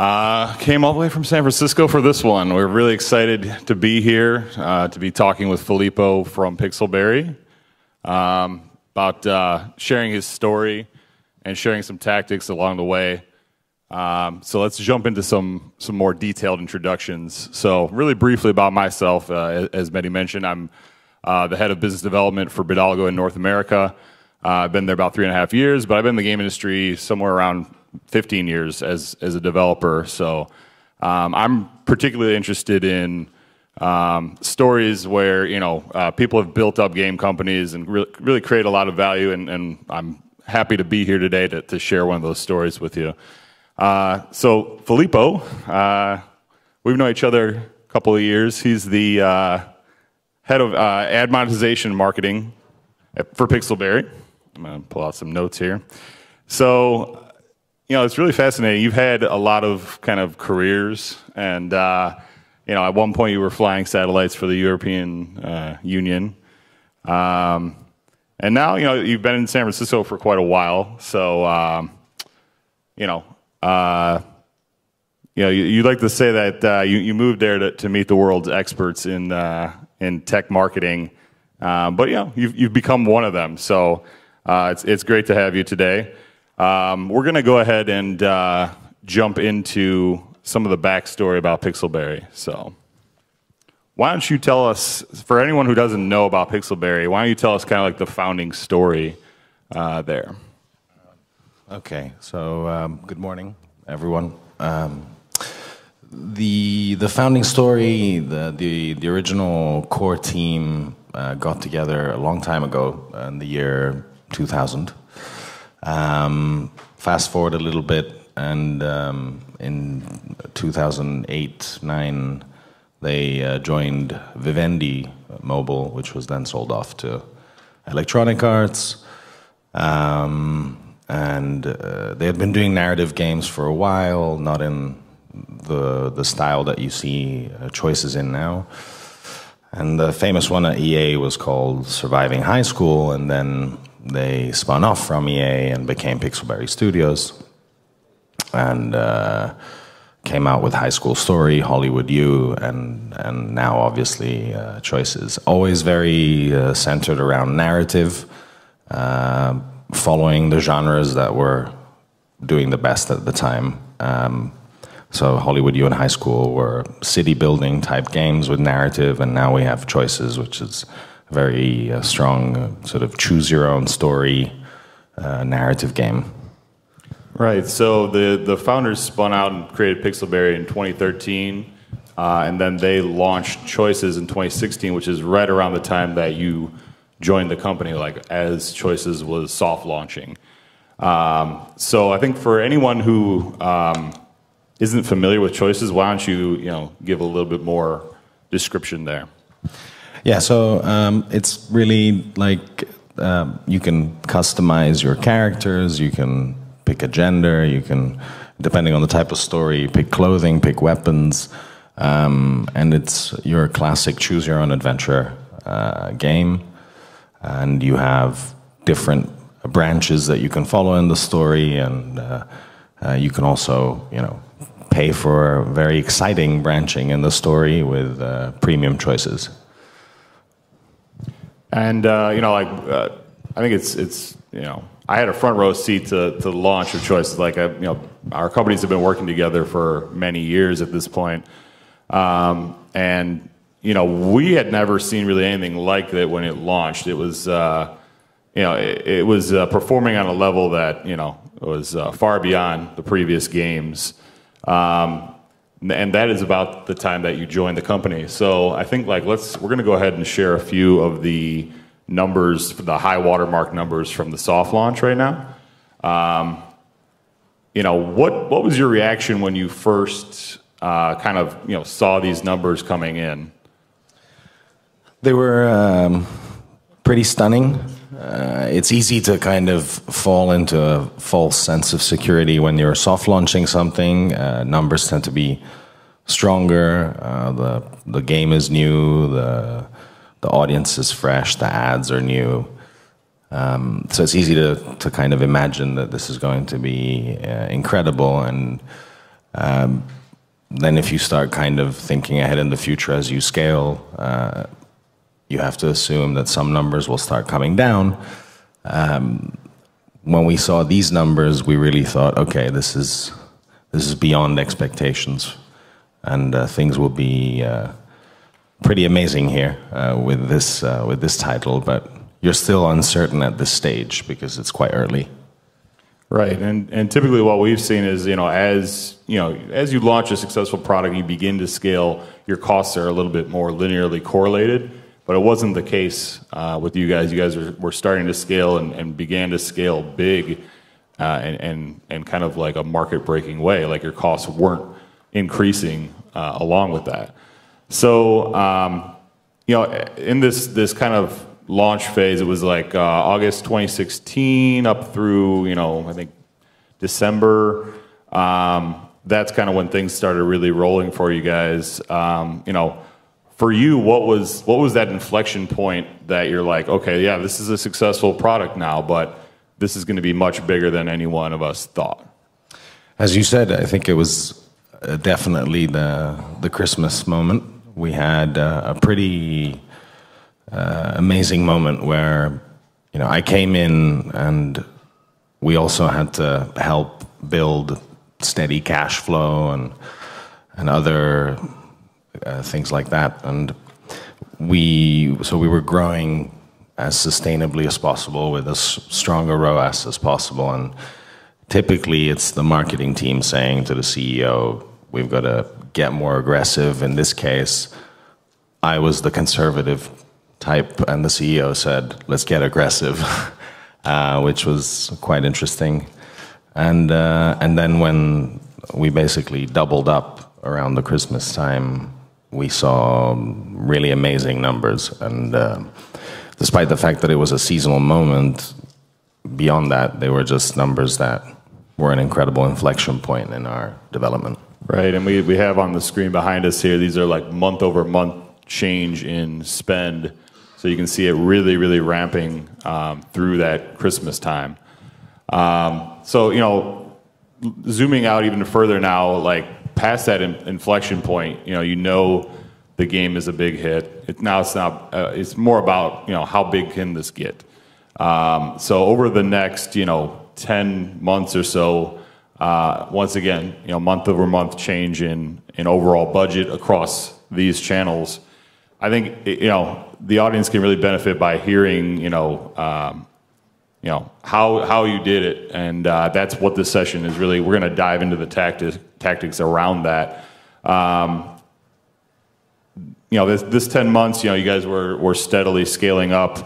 Came all the way from San Francisco for this one. We're really excited to be here, to be talking with Filippo from Pixelberry about sharing his story and sharing some tactics along the way. So let's jump into some more detailed introductions. So really briefly about myself, as Mehdi mentioned, I'm the head of business development for Bidalgo in North America. I've been there about 3.5 years, but I've been in the game industry somewhere around 15 years as a developer. So I'm particularly interested in stories where people have built up game companies and really create a lot of value. And I'm happy to be here today to share one of those stories with you. So Filippo, we've known each other a couple of years. He's the head of ad monetization and marketing for Pixelberry. I'm going to pull out some notes here. So, it's really fascinating. You've had a lot of kind of careers, and at one point you were flying satellites for the European Union, and now you've been in San Francisco for quite a while. So, you'd like to say that you moved there to meet the world's experts in tech marketing, but you've become one of them. So it's great to have you today. We're going to go ahead and jump into some of the backstory about Pixelberry. So why don't you tell us, for anyone who doesn't know about Pixelberry, why don't you tell us kind of like the founding story there? Okay, so good morning, everyone. The founding story, the original core team got together a long time ago in the year 2000. Fast forward a little bit, and in 2008-9, they joined Vivendi Mobile, which was then sold off to Electronic Arts. And they had been doing narrative games for a while, not in the style that you see Choices in now. And the famous one at EA was called Surviving High School, and then they spun off from EA and became Pixelberry Studios, and came out with High School Story, Hollywood U, and now obviously Choices. Always very centered around narrative, following the genres that were doing the best at the time. So Hollywood U and High School were city building type games with narrative, and now we have Choices, which is very strong sort of choose your own story narrative game. Right, so the founders spun out and created Pixelberry in 2013, and then they launched Choices in 2016, which is right around the time that you joined the company, like as Choices was soft launching. So I think for anyone who isn't familiar with Choices, why don't you give a little bit more description there? Yeah, so it's really like you can customize your characters, you can pick a gender, you can, depending on the type of story, pick clothing, pick weapons, and it's your classic choose your own adventure game, and you have different branches that you can follow in the story, and you can also, pay for very exciting branching in the story with premium choices. And I think it's I had a front row seat to the launch of Choices. Like our companies have been working together for many years at this point, and we had never seen really anything like that when it launched. It was it was performing on a level that was far beyond the previous games, and that is about the time that you joined the company. So I think we're going to go ahead and share a few of the numbers, the high watermark numbers from the soft launch right now. What was your reaction when you first kind of saw these numbers coming in? They were pretty stunning. It's easy to kind of fall into a false sense of security when you're soft launching something. Numbers tend to be stronger. The game is new. The audience is fresh. The ads are new. So it's easy to kind of imagine that this is going to be incredible. And Then if you start kind of thinking ahead in the future as you scale, you have to assume that some numbers will start coming down. When we saw these numbers, we really thought, okay, this is beyond expectations, and things will be pretty amazing here with this title. But you're still uncertain at this stage because it's quite early. Right, and typically what we've seen is, as you launch a successful product, you begin to scale, your costs are a little bit more linearly correlated, but it wasn't the case with you guys. You guys were starting to scale and began to scale big and kind of like a market-breaking way, like your costs weren't increasing along with that. So, in this kind of launch phase, it was like August 2016 up through, I think December. That's kind of when things started really rolling for you guys. For you, what was that inflection point that you're like, okay, yeah, this is a successful product now, but this is going to be much bigger than any one of us thought? As you said, I think it was definitely the Christmas moment. We had a pretty amazing moment where, I came in and we also had to help build steady cash flow and other things like that. And we were growing as sustainably as possible with as stronger ROAS as possible. And typically it's the marketing team saying to the CEO, we've got to get more aggressive. In this case, I was the conservative type, and the CEO said, let's get aggressive, which was quite interesting. And then when we basically doubled up around the Christmas time, we saw really amazing numbers. And despite the fact that it was a seasonal moment, beyond that, they were just numbers that were an incredible inflection point in our development. Right, and we have on the screen behind us here, these are like month-over-month change in spend. So you can see it really, really ramping through that Christmas time. So, zooming out even further now, like past that inflection point, the game is a big hit. It's more about, how big can this get? So over the next, 10 months or so, once again, month-over-month change in overall budget across these channels. I think the audience can really benefit by hearing how you did it, and that's what this session is really. We're going to dive into the tactics around that. This 10 months, you guys were steadily scaling up.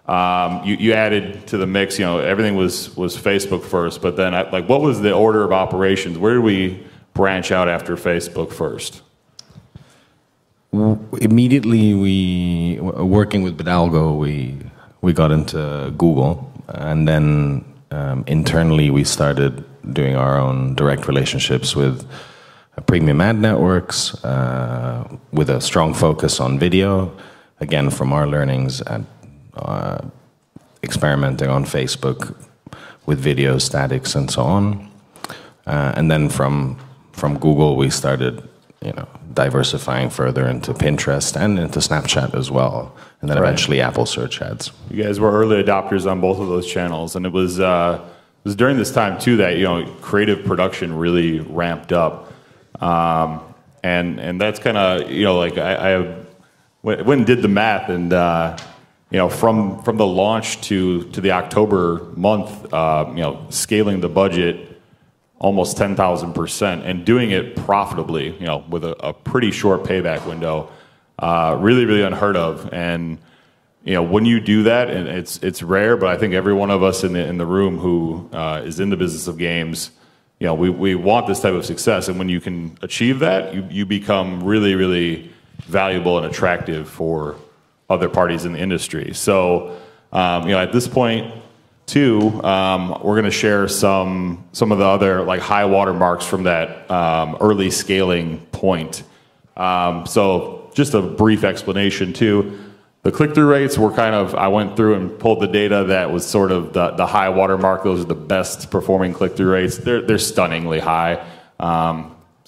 You added to the mix. Everything was Facebook first, but then what was the order of operations? Where did we branch out after Facebook first? Immediately, working with Bidalgo, we got into Google, and then internally we started doing our own direct relationships with premium ad networks, with a strong focus on video, again from our learnings and experimenting on Facebook with video statics and so on. And then from Google we started diversifying further into Pinterest and into Snapchat as well, and then eventually Apple search ads. You guys were early adopters on both of those channels, and it was during this time too that creative production really ramped up, and that's kind of I went and did the math, and from the launch to the October month, scaling the budget almost 10,000% and doing it profitably, with a pretty short payback window, really, really unheard of. And when you do that, and it's rare, but I think every one of us in the room who is in the business of games, we want this type of success. And when you can achieve that, you become really, really valuable and attractive for other parties in the industry. So, at this point, too, we're going to share some of the other high water marks from that early scaling point. So just a brief explanation too. The click-through rates were I went through and pulled the data that was sort of the high water mark. Those are the best performing click-through rates. They're stunningly high.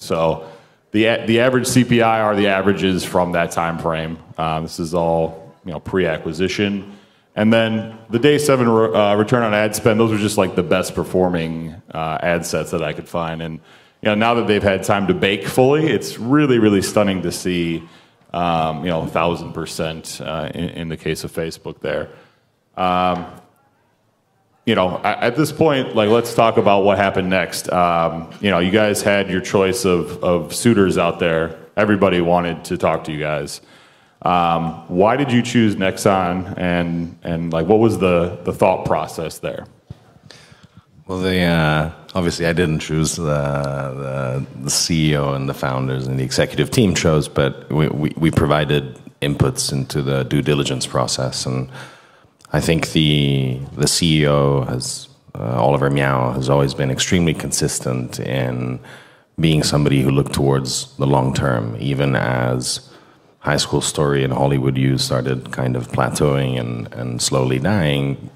So the average CPI are the averages from that time frame. This is all pre-acquisition. And then the day 7 return on ad spend, those are just like the best performing ad sets that I could find. And now that they've had time to bake fully, it's really, really stunning to see 1,000% in the case of Facebook there. At this point, like, let's talk about what happened next. You guys had your choice of suitors out there. Everybody wanted to talk to you guys. Why did you choose Nexon, and like, what was the thought process there? Well, obviously I didn't choose the CEO and the founders and the executive team chose, but we provided inputs into the due diligence process, and I think the CEO has Oliver Miao has always been extremely consistent in being somebody who looked towards the long term, even as High School Story and Hollywood U started kind of plateauing and slowly dying.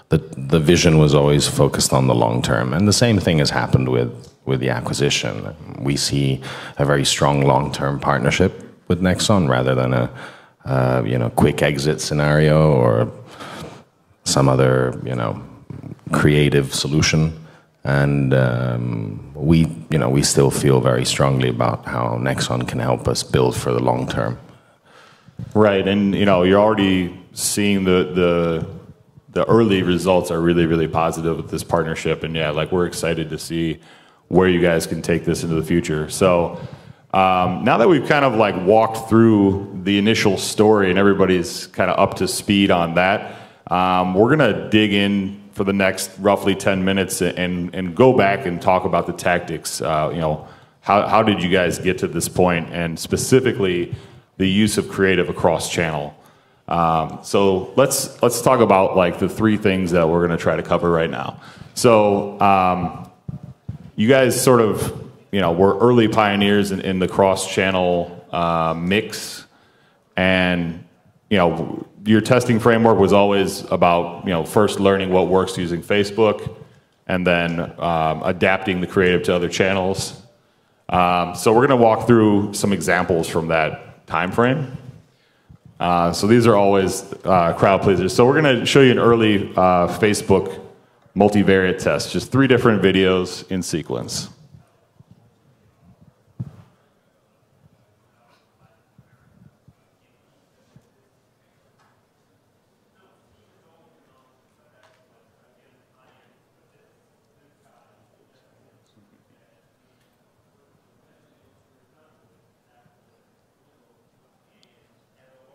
The vision was always focused on the long term, and the same thing has happened with the acquisition. We see a very strong long-term partnership with Nexon rather than a quick exit scenario or some other creative solution. And we still feel very strongly about how Nexon can help us build for the long term. Right, and you're already seeing the early results are really, really positive with this partnership, and we're excited to see where you guys can take this into the future. So now that we've kind of walked through the initial story and everybody's kind of up to speed on that, we're gonna dig in for the next roughly 10 minutes and go back and talk about the tactics. How did you guys get to this point, and specifically the use of creative across channel? So let's talk about the 3 things that we're going to try to cover right now. So you guys sort of were early pioneers in the cross-channel mix, and your testing framework was always about first learning what works using Facebook, and then adapting the creative to other channels. So we're going to walk through some examples from that time frame. So these are always crowd pleasers. So we're going to show you an early Facebook multivariate test, just 3 different videos in sequence.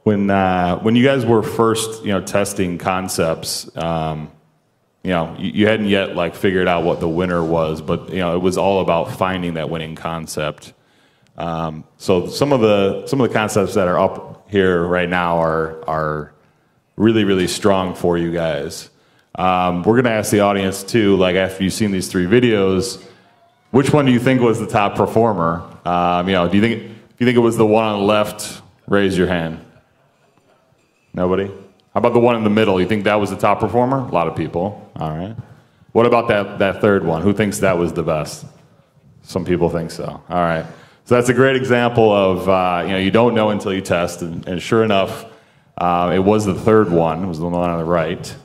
When you guys were first testing concepts, you hadn't yet figured out what the winner was, but it was all about finding that winning concept. So some of the concepts that are up here right now are really, really strong for you guys. We're gonna ask the audience too, after you've seen these 3 videos, which one do you think was the top performer? If you think it was the one on the left, raise your hand. Nobody? How about the one in the middle? You think that was the top performer? A lot of people. All right. What about that third one? Who thinks that was the best? Some people think so. All right. So that's a great example of you don't know until you test, and sure enough, it was the third one. It was the one on the right.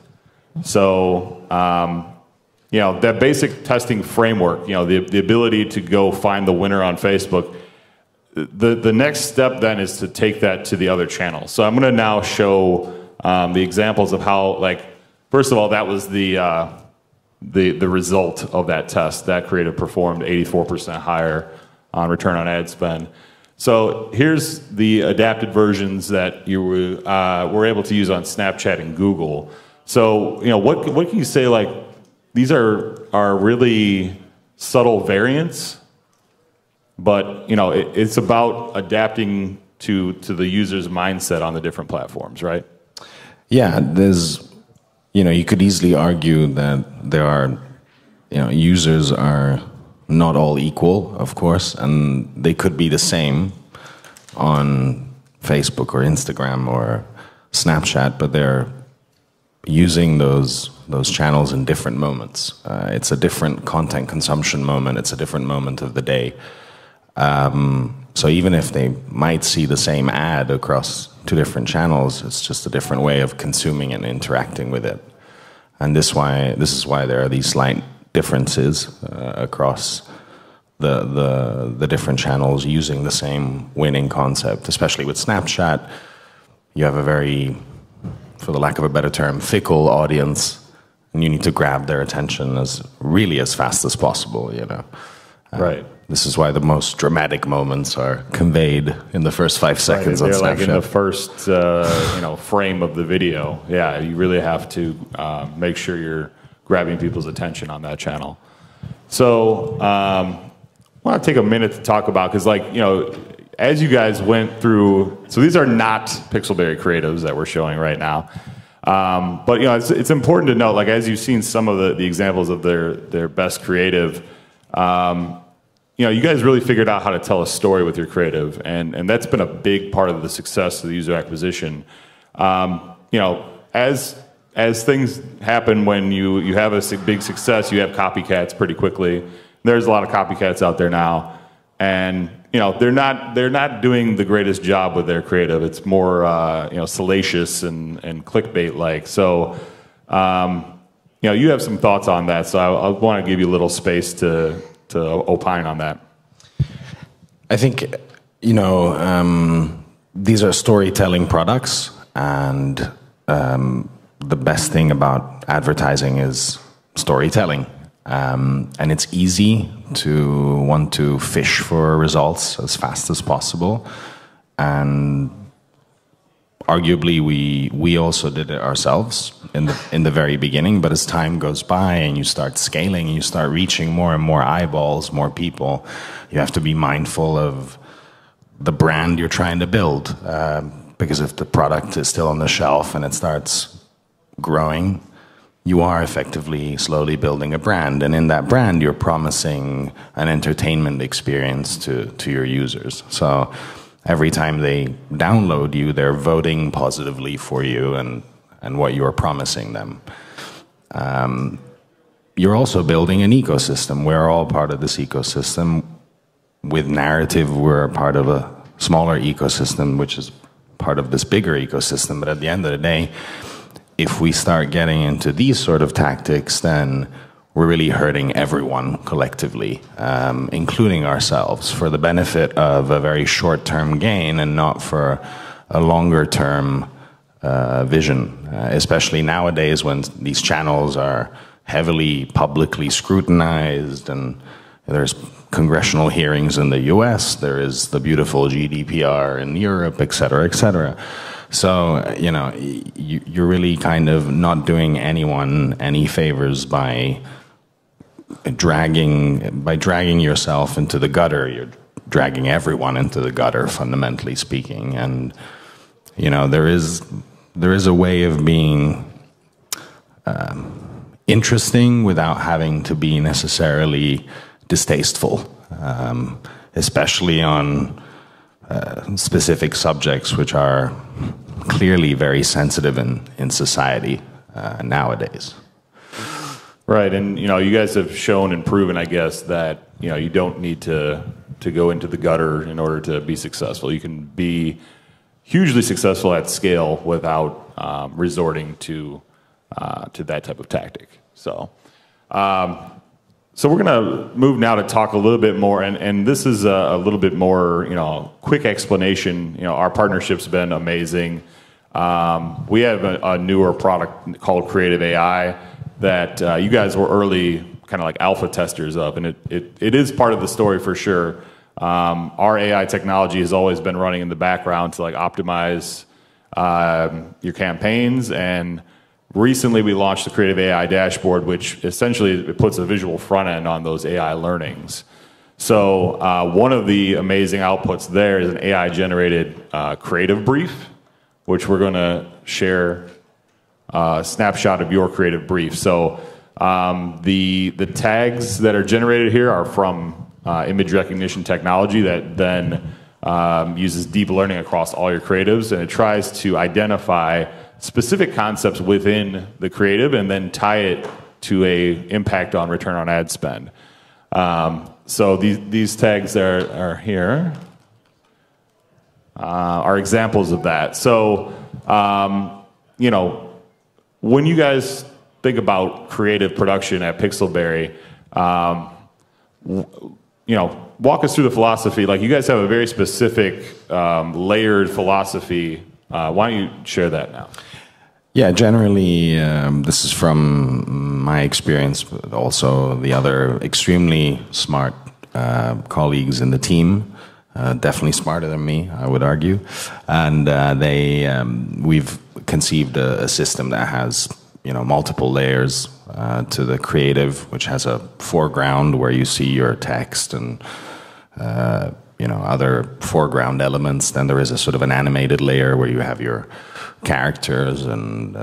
So that basic testing framework, the ability to go find the winner on Facebook. The next step then is to take that to the other channels. So I'm going to now show the examples of how, first of all, that was the result of that test. That creative performed 84% higher on return on ad spend. So here's the adapted versions that you were able to use on Snapchat and Google. So what can you say? These are really subtle variants. But it's about adapting to the user's mindset on the different platforms, right? Yeah, you could easily argue that there are, users are not all equal, of course, and they could be the same on Facebook or Instagram or Snapchat, but they're using those channels in different moments. It's a different content consumption moment. It's a different moment of the day. So even if they might see the same ad across two different channels, it's just a different way of consuming and interacting with it. And this is why there are these slight differences across the different channels using the same winning concept. Especially with Snapchat, you have a very, for the lack of a better term, fickle audience, and you need to grab their attention as fast as possible, you know. Right. This is why the most dramatic moments are conveyed in the first 5 seconds on Snapchat. They're like in the first frame of the video. Yeah, you really have to make sure you're grabbing people's attention on that channel. So I want to take a minute to talk about, because as you guys went through, so these are not Pixelberry creatives that we're showing right now. But it's important to note, like, as you've seen some of the examples of their best creative, you guys really figured out how to tell a story with your creative, and that's been a big part of the success of the user acquisition. As things happen when you have a big success, you have copycats pretty quickly. There's a lot of copycats out there now, and they're not doing the greatest job with their creative. It's more salacious and clickbait like. So you have some thoughts on that. So I want to give you a little space to opine on that. I think these are storytelling products, and the best thing about advertising is storytelling. And it's easy to want to fish for results as fast as possible. And arguably, we also did it ourselves in the very beginning. But as time goes by and you start scaling, you start reaching more and more eyeballs, more people, you have to be mindful of the brand you're trying to build. Because if the product is still on the shelf and it starts growing, you are effectively slowly building a brand, and in that brand you're promising an entertainment experience to your users. So every time they download you, they're voting positively for you and what you're promising them. You're also building an ecosystem. We're all part of this ecosystem. With narrative, we're a part of a smaller ecosystem, which is part of this bigger ecosystem. But at the end of the day, if we start getting into these sort of tactics, then we're really hurting everyone collectively, including ourselves, for the benefit of a very short-term gain and not for a longer-term vision, especially nowadays when these channels are heavily publicly scrutinized, and there's congressional hearings in the US, there is the beautiful GDPR in Europe, et cetera, et cetera. So, you're really kind of not doing anyone any favors by dragging yourself into the gutter. You're dragging everyone into the gutter, fundamentally speaking. And, there is a way of being interesting without having to be necessarily distasteful, especially on specific subjects which are clearly very sensitive in society nowadays. Right, and you guys have shown and proven, I guess, that you don't need to go into the gutter in order to be successful. You can be hugely successful at scale without resorting to that type of tactic. So we're going to move now to talk a little bit more, and this is a little bit more, quick explanation. Our partnership's been amazing. We have a newer product called Creative AI that you guys were early kind of like alpha testers of, and it is part of the story for sure. Our AI technology has always been running in the background to optimize your campaigns, and recently we launched the Creative AI dashboard, which essentially it puts a visual front end on those AI learnings. So one of the amazing outputs there is an AI generated creative brief, which we're going to share a snapshot of your creative brief. So the tags that are generated here are from image recognition technology that then uses deep learning across all your creatives, and it tries to identify specific concepts within the creative and then tie it to a impact on return on ad spend. So these tags are here, are examples of that. So, you know, when you guys think about creative production at Pixelberry, you know, walk us through the philosophy. Like, you guys have a very specific, layered philosophy. Why don't you share that now? Yeah, generally, this is from my experience, but also the other extremely smart colleagues in the team, definitely smarter than me, I would argue. And we've conceived a system that has, you know, multiple layers to the creative, which has a foreground where you see your text and you know, other foreground elements. Then there is a sort of an animated layer where you have your characters and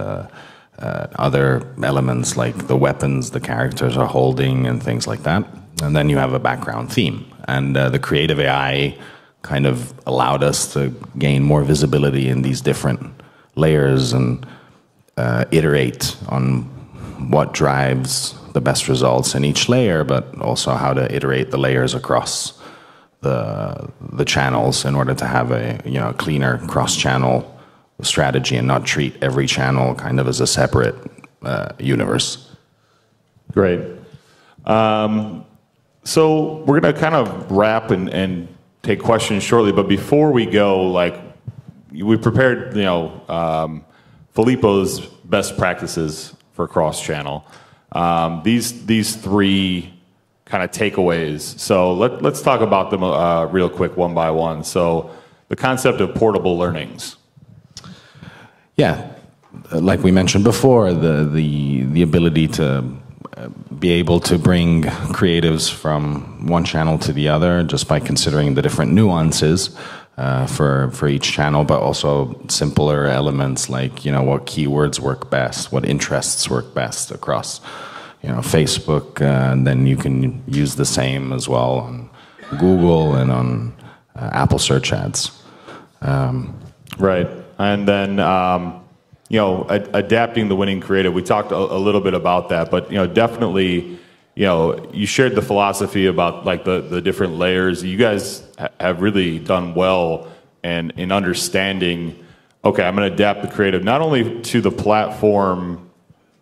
other elements like the weapons the characters are holding and things like that. And then you have a background theme. And the creative AI kind of allowed us to gain more visibility in these different layers and iterate on what drives the best results in each layer, but also how to iterate the layers across the channels in order to have a, you know, cleaner cross-channel strategy and not treat every channel kind of as a separate universe. Great. So we're going to kind of wrap and take questions shortly, but before we go, like, we prepared, you know, Filippo's best practices for cross-channel. These three kind of takeaways. So let's talk about them real quick, one by one. So the concept of portable learnings. Yeah, like we mentioned before, the ability to be able to bring creatives from one channel to the other just by considering the different nuances for each channel, but also simpler elements like, you know, what keywords work best, what interests work best across, you know, Facebook, and then you can use the same as well on Google and on Apple search ads. Right, and then you know, adapting the winning creative. We talked a little bit about that, but, you know, definitely, you know, you shared the philosophy about like the different layers. You guys have really done well in understanding, okay, I'm going to adapt the creative not only to the platform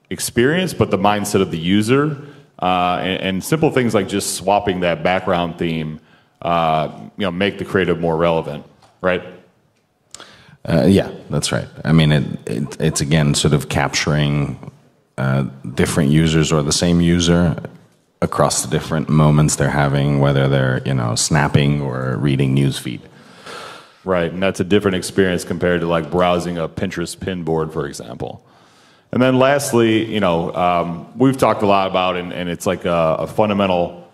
experience, but the mindset of the user, and simple things like just swapping that background theme, you know, make the creative more relevant, right? Yeah, that's right. I mean, it's again sort of capturing different users or the same user across the different moments they're having, whether they're, you know, snapping or reading newsfeed. Right, and that's a different experience compared to like browsing a Pinterest pin board, for example. And then lastly, you know, we've talked a lot about, and it's like a fundamental,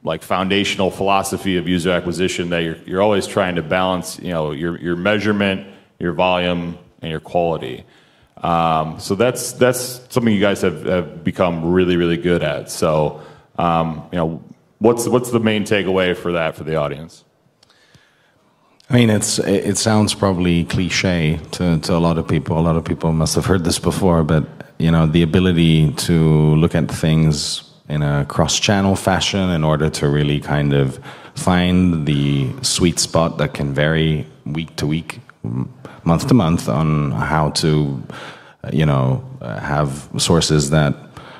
like foundational philosophy of user acquisition that you're always trying to balance, you know, your measurement, your volume, and your quality. So that's something you guys have become really, really good at. So, you know, what's the main takeaway for that for the audience? I mean, it sounds probably cliche to a lot of people. A lot of people must have heard this before, but, you know, the ability to look at things in a cross-channel fashion in order to really kind of find the sweet spot that can vary week to week, month to month, on how to, you know, have sources that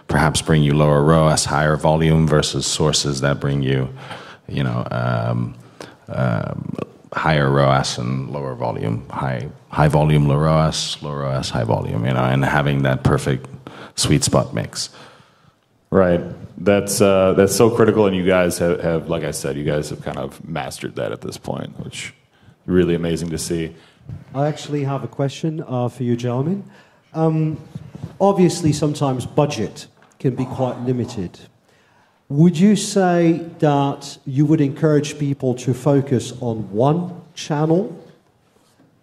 perhaps bring you lower ROAS, higher volume, versus sources that bring you, you know, higher ROAS and lower volume, high volume, low ROAS, high volume, you know, and having that perfect sweet spot mix. Right. That's so critical, and you guys have, like I said, you guys have kind of mastered that at this point, which is really amazing to see. I actually have a question for you, gentlemen. Obviously, sometimes budget can be quite limited. Would you say that you would encourage people to focus on one channel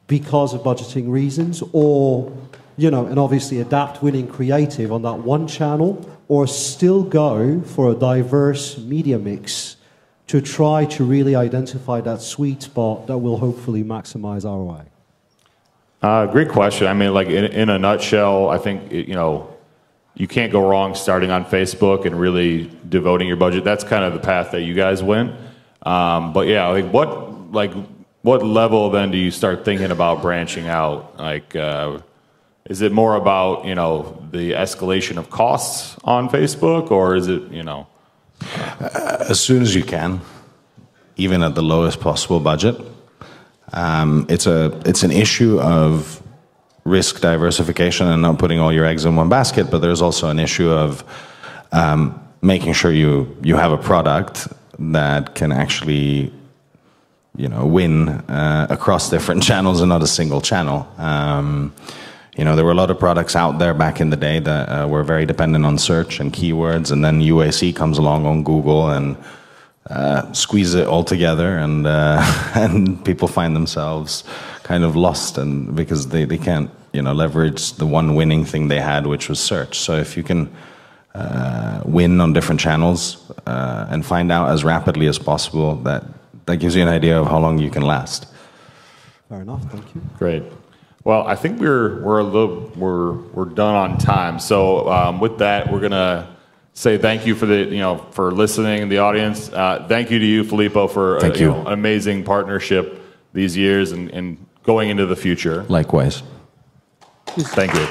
because of budgeting reasons, or, you know, and obviously adapt winning creative on that one channel, or still go for a diverse media mix to try to really identify that sweet spot that will hopefully maximize ROI? Great question. I mean, like in a nutshell, I think, you know, you can't go wrong starting on Facebook and really devoting your budget. That's kind of the path that you guys went. But yeah, what level then do you start thinking about branching out? Like, is it more about, you know, the escalation of costs on Facebook, or is it, you know? As soon as you can, even at the lowest possible budget. It's an issue of risk diversification and not putting all your eggs in one basket, but there's also an issue of making sure you have a product that can actually, you know, win across different channels and not a single channel. You know, there were a lot of products out there back in the day that were very dependent on search and keywords, and then UAC comes along on Google and squeeze it all together, and and people find themselves kind of lost, and because they can't, you know, leverage the one winning thing they had, which was search. So if you can win on different channels and find out as rapidly as possible, that gives you an idea of how long you can last. Fair enough. Thank you. Great. Well, I think we're done on time. So with that, we're gonna say thank you for listening in the audience. Thank you to you, Filippo, for an amazing partnership these years and going into the future. Likewise. Thank you.